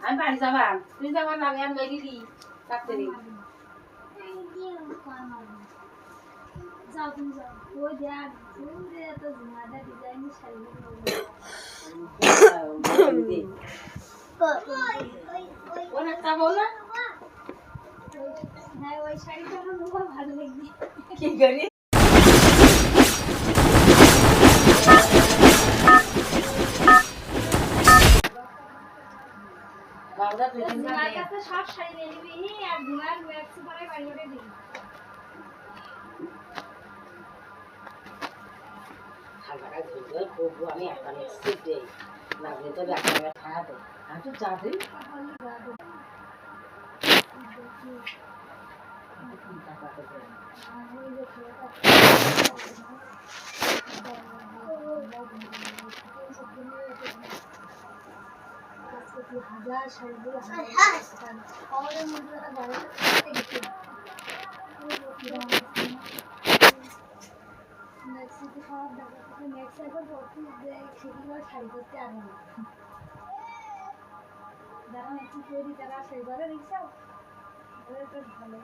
আমি বাড়ি যাবা তুই যাবার লাগে আমি দিদি ডাক্তারি যাও তুমি যাও ওই দেখ ঘুরে এত ঝুমাদা ডিজাইনের শাড়ি ওটা বল না হ্যাঁ ওই শাড়িটা আমার খুব ভালো লাগে কি করি বাবা তুই আমার কাছে সব শাড়ি নিয়ে নিবি আর ঘুমার ম্যাক্সি পরে বাড়ি বাড়ি দিবি খাবারটা ধুয়ে করবো আমি এখন এসে দেই লাগলে তো ডাক্তার খাওয়াবো আমি তো যাবি হাজার শাড়ি দিয়ে আমাদের মধ্যে ম্যাক্সিতে সব দেখা ম্যাক্সি এখন ভর্তি সেগুলো শাড়ি করতে আনে না যারা ম্যাক্সি তৈরি তারা সেই ঘরে রিক্সা ওদের তো ভালো